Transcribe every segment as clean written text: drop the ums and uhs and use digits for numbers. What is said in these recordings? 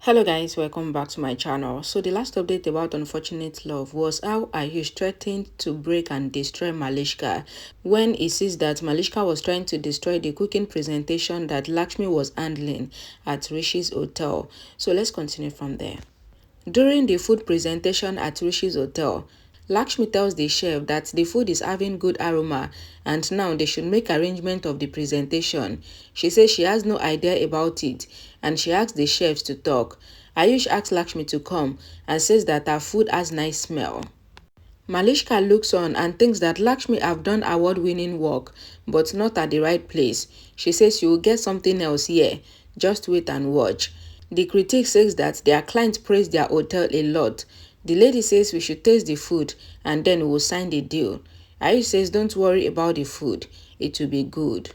Hello guys, welcome back to my channel. So the last update about Unfortunate Love was how Ayush threatened to break and destroy Malishka when he sees that Malishka was trying to destroy the cooking presentation that Lakshmi was handling at Rishi's hotel. So let's continue from there. During the food presentation at Rishi's hotel, Lakshmi tells the chef that the food is having good aroma and now they should make arrangement of the presentation. She says she has no idea about it and she asks the chefs to talk. Ayush asks Lakshmi to come and says that her food has nice smell. Malishka looks on and thinks that Lakshmi have done award-winning work, but not at the right place. She says you will get something else here. Just wait and watch. The critic says that their client praised their hotel a lot. The lady says we should taste the food and then we will sign the deal. Ayush says don't worry about the food. It will be good.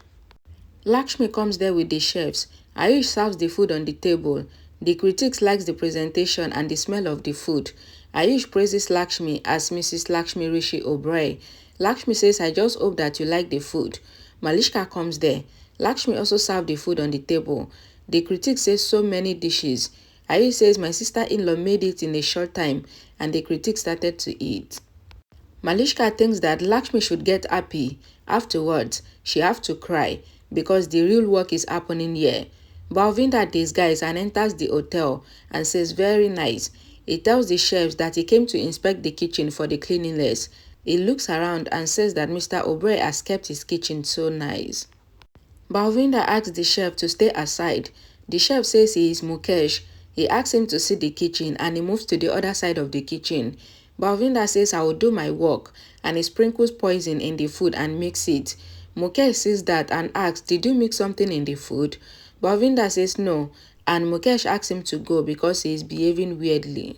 Lakshmi comes there with the chefs. Ayush serves the food on the table. The critics likes the presentation and the smell of the food. Ayush praises Lakshmi as Mrs. Lakshmi Rishi Oberoi. Lakshmi says, I just hope that you like the food. Malishka comes there. Lakshmi also served the food on the table. The critic says so many dishes. Ayush says my sister-in-law made it in a short time and the critic started to eat. Malishka thinks that Lakshmi should get happy. Afterwards, she have to cry because the real work is happening here. Balwinder disguises and enters the hotel and says very nice. He tells the chefs that he came to inspect the kitchen for the cleanliness. He looks around and says that Mr. Oberoi has kept his kitchen so nice. Balwinder asks the chef to stay aside. The chef says he is Mukesh. He asks him to see the kitchen and he moves to the other side of the kitchen. Balwinder says I will do my work and he sprinkles poison in the food and mix it. Mukesh sees that and asks, did you mix something in the food? Balwinder says no and Mukesh asks him to go because he is behaving weirdly.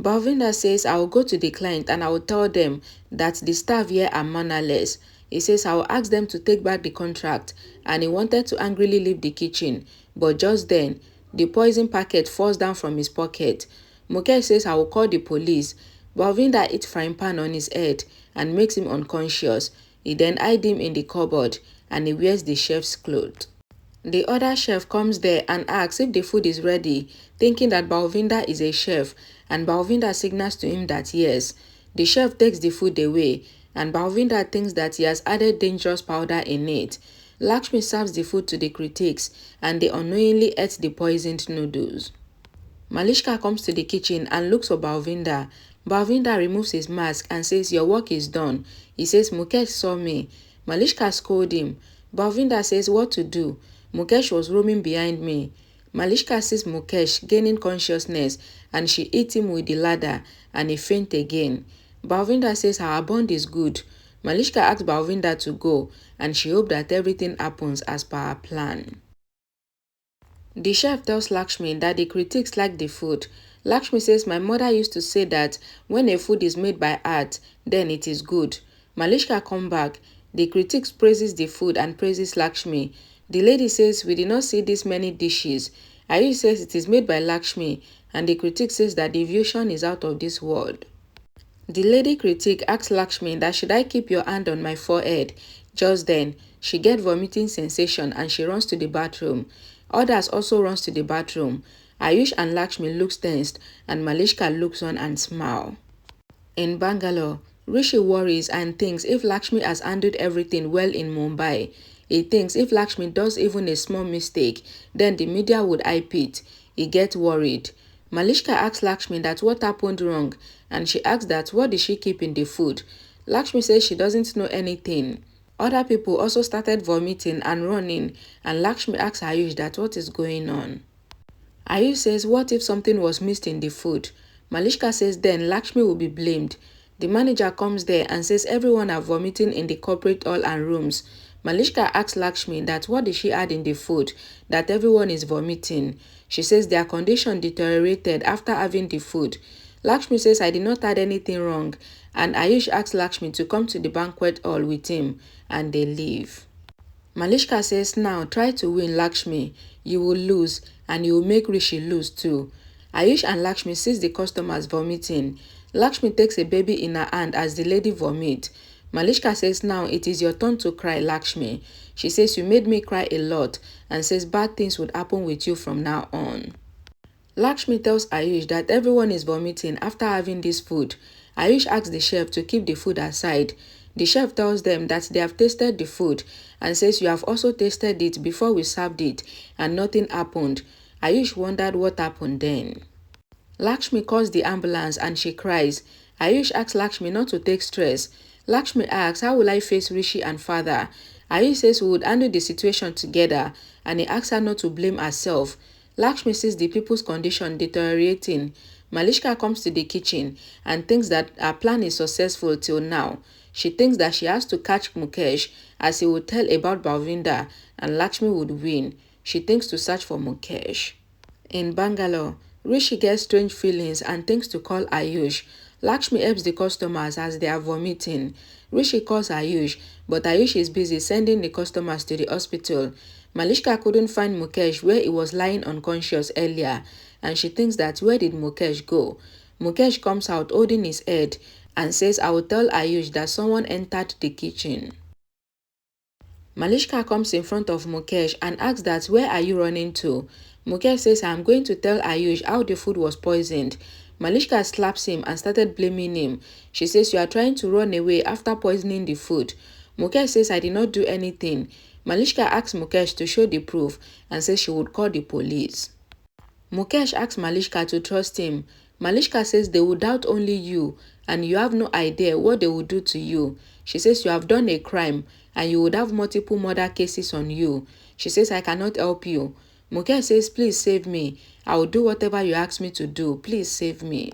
Balwinder says I will go to the client and I will tell them that the staff here are mannerless. He says I will ask them to take back the contract and he wanted to angrily leave the kitchen, but just then the poison packet falls down from his pocket. Mukesh says I will call the police. Balwinder hits frying pan on his head and makes him unconscious. He then hides him in the cupboard and he wears the chef's clothes. The other chef comes there and asks if the food is ready, thinking that Balwinder is a chef, and Balwinder signals to him that yes. The chef takes the food away, and Balwinder thinks that he has added dangerous powder in it. Lakshmi serves the food to the critics, and they unknowingly ate the poisoned noodles. Malishka comes to the kitchen and looks for Balwinder. Balwinder removes his mask and says, your work is done. He says, Mukesh saw me. Malishka scolds him. Balwinder says what to do. Mukesh was roaming behind me. Malishka sees Mukesh gaining consciousness and she hits him with the ladder and he faints again. Balwinder says our bond is good. Malishka asks Balwinder to go and she hopes that everything happens as per her plan. The chef tells Lakshmi that the critics like the food. Lakshmi says my mother used to say that when a food is made by art, then it is good. Malishka comes back. The critics praises the food and praises Lakshmi. The lady says we did not see this many dishes. Ayush says it is made by Lakshmi and the critic says that the vision is out of this world. The lady critic asks Lakshmi that should I keep your hand on my forehead. Just then, she gets vomiting sensation and she runs to the bathroom. Others also runs to the bathroom. Ayush and Lakshmi looks tensed and Malishka looks on and smiles. In Bangalore, Rishi worries and thinks if Lakshmi has handled everything well in Mumbai. He thinks if Lakshmi does even a small mistake, then the media would hype it. He gets worried. Malishka asks Lakshmi that what happened wrong and she asks that what did she keep in the food. Lakshmi says she doesn't know anything. Other people also started vomiting and running and Lakshmi asks Ayush that what is going on. Ayush says what if something was missed in the food. Malishka says then Lakshmi will be blamed. The manager comes there and says everyone are vomiting in the corporate hall and rooms. Malishka asks Lakshmi that what did she add in the food, that everyone is vomiting. She says their condition deteriorated after having the food. Lakshmi says I did not add anything wrong and Ayush asks Lakshmi to come to the banquet hall with him and they leave. Malishka says now try to win Lakshmi. You will lose and you will make Rishi lose too. Ayush and Lakshmi sees the customers vomiting. Lakshmi takes a baby in her hand as the lady vomits. Malishka says now it is your turn to cry, Lakshmi. She says you made me cry a lot and says bad things would happen with you from now on. Lakshmi tells Ayush that everyone is vomiting after having this food. Ayush asks the chef to keep the food aside. The chef tells them that they have tasted the food and says you have also tasted it before we served it and nothing happened. Ayush wondered what happened then. Lakshmi calls the ambulance and she cries. Ayush asks Lakshmi not to take stress. Lakshmi asks, how will I face Rishi and father? Ayush says we would handle the situation together and he asks her not to blame herself. Lakshmi sees the people's condition deteriorating. Malishka comes to the kitchen and thinks that her plan is successful till now. She thinks that she has to catch Mukesh as he would tell about Balwinder and Lakshmi would win. She thinks to search for Mukesh. In Bangalore, Rishi gets strange feelings and thinks to call Ayush. Lakshmi helps the customers as they are vomiting. Rishi calls Ayush, but Ayush is busy sending the customers to the hospital. Malishka couldn't find Mukesh where he was lying unconscious earlier, and she thinks that where did Mukesh go? Mukesh comes out holding his head and says, I will tell Ayush that someone entered the kitchen. Malishka comes in front of Mukesh and asks that where are you running to? Mukesh says I am going to tell Ayush how the food was poisoned. Malishka slaps him and started blaming him. She says you are trying to run away after poisoning the food. Mukesh says I did not do anything. Malishka asks Mukesh to show the proof and says she would call the police. Mukesh asks Malishka to trust him. Malishka says they will doubt only you and you have no idea what they will do to you. She says you have done a crime and you would have multiple murder cases on you. She says I cannot help you. Mukesh says please save me. I will do whatever you ask me to do. Please save me.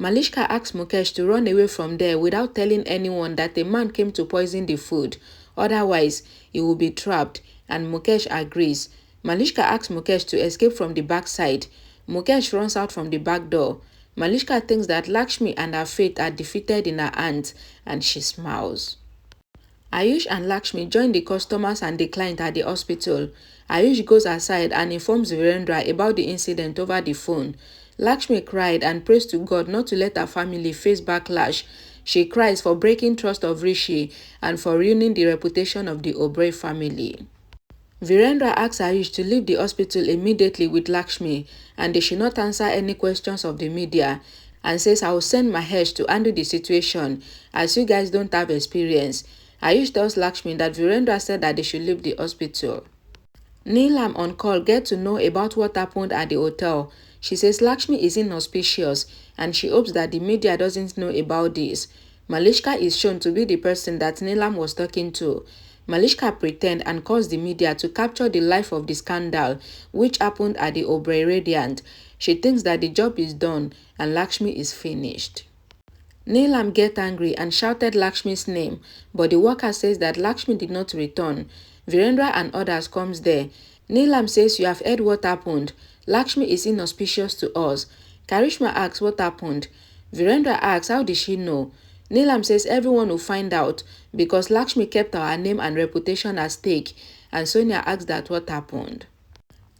Malishka asks Mukesh to run away from there without telling anyone that a man came to poison the food. Otherwise, he will be trapped and Mukesh agrees. Malishka asks Mukesh to escape from the backside. Mukesh runs out from the back door. Malishka thinks that Lakshmi and her fate are defeated in her hands and she smiles. Ayush and Lakshmi join the customers and the client at the hospital. Ayush goes aside and informs Virendra about the incident over the phone. Lakshmi cried and prays to God not to let her family face backlash. She cries for breaking trust of Rishi and for ruining the reputation of the Oberoi family. Virendra asks Ayush to leave the hospital immediately with Lakshmi and they should not answer any questions of the media and says I will send Mahesh to handle the situation as you guys don't have experience. Ayush tells Lakshmi that Virendra said that they should leave the hospital. Neelam on call gets to know about what happened at the hotel. She says Lakshmi is inauspicious and she hopes that the media doesn't know about this. Malishka is shown to be the person that Neelam was talking to. Malishka pretends and calls the media to capture the life of the scandal which happened at the Oberoi Radiant. She thinks that the job is done and Lakshmi is finished. Neelam gets angry and shouted Lakshmi's name, but the worker says that Lakshmi did not return. Virendra and others comes there. Neelam says you have heard what happened. Lakshmi is inauspicious to us. Karishma asks what happened. Virendra asks how did she know. Neelam says everyone will find out because Lakshmi kept our name and reputation at stake and Sonia asks that what happened.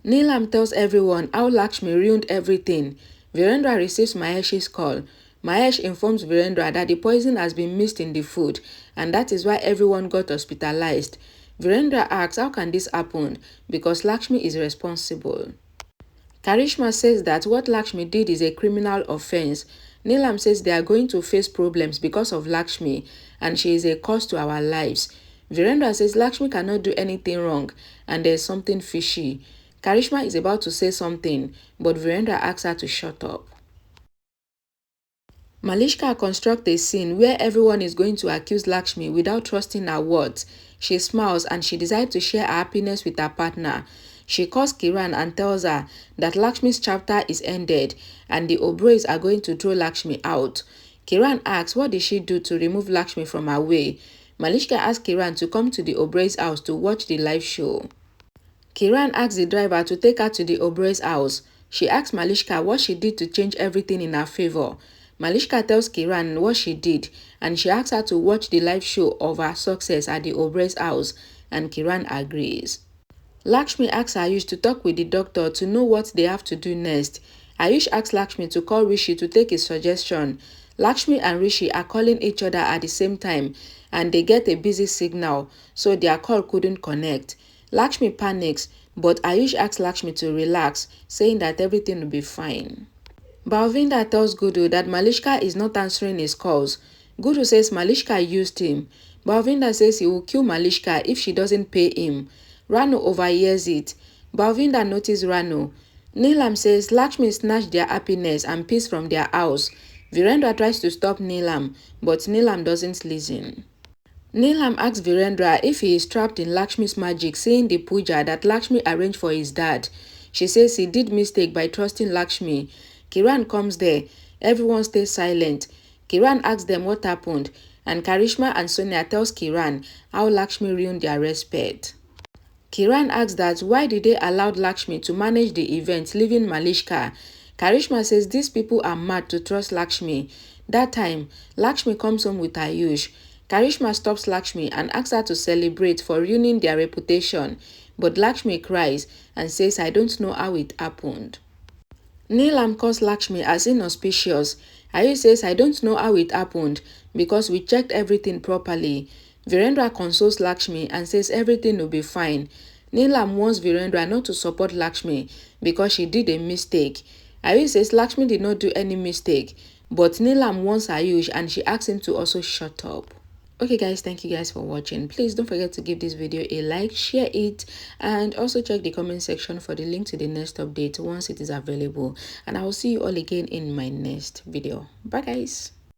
Neelam tells everyone how Lakshmi ruined everything. Virendra receives Mahesh's call. Mahesh informs Virendra that the poison has been mixed in the food and that is why everyone got hospitalized. Virendra asks how can this happen because Lakshmi is responsible. Karishma says that what Lakshmi did is a criminal offense. Neelam says they are going to face problems because of Lakshmi and she is a cause to our lives. Virendra says Lakshmi cannot do anything wrong and there is something fishy. Karishma is about to say something but Virendra asks her to shut up. Malishka constructs a scene where everyone is going to accuse Lakshmi without trusting her words. She smiles and she decides to share her happiness with her partner. She calls Kiran and tells her that Lakshmi's chapter is ended and the Oberois are going to throw Lakshmi out. Kiran asks what did she do to remove Lakshmi from her way. Malishka asks Kiran to come to the Oberoi's house to watch the live show. Kiran asks the driver to take her to the Oberoi's house. She asks Malishka what she did to change everything in her favor. Malishka tells Kiran what she did and she asks her to watch the live show of her success at the Oberoi's house and Kiran agrees. Lakshmi asks Ayush to talk with the doctor to know what they have to do next. Ayush asks Lakshmi to call Rishi to take his suggestion. Lakshmi and Rishi are calling each other at the same time and they get a busy signal so their call couldn't connect. Lakshmi panics but Ayush asks Lakshmi to relax, saying that everything will be fine. Balwinder tells Gudu that Malishka is not answering his calls. Gudu says Malishka used him. Balwinder says he will kill Malishka if she doesn't pay him. Rano overhears it. Balwinder notices Rano. Neelam says Lakshmi snatched their happiness and peace from their house. Virendra tries to stop Neelam, but Neelam doesn't listen. Neelam asks Virendra if he is trapped in Lakshmi's magic, saying the puja that Lakshmi arranged for his dad. She says he did mistake by trusting Lakshmi. Kiran comes there. Everyone stays silent. Kiran asks them what happened, and Karishma and Sonia tells Kiran how Lakshmi ruined their respect. Kiran asks that why did they allow Lakshmi to manage the event, leaving Malishka. Karishma says these people are mad to trust Lakshmi. That time, Lakshmi comes home with Ayush. Karishma stops Lakshmi and asks her to celebrate for ruining their reputation, but Lakshmi cries and says, I don't know how it happened. Neelam calls Lakshmi as inauspicious. Ayush says, I don't know how it happened because we checked everything properly. Virendra consoles Lakshmi and says everything will be fine. Neelam wants Virendra not to support Lakshmi because she did a mistake. Ayush says Lakshmi did not do any mistake, but Neelam wants Ayush and she asks him to also shut up. Okay guys, thank you guys for watching. Please don't forget to give this video a like, share it, and also check the comment section for the link to the next update once it is available. And I will see you all again in my next video. Bye guys.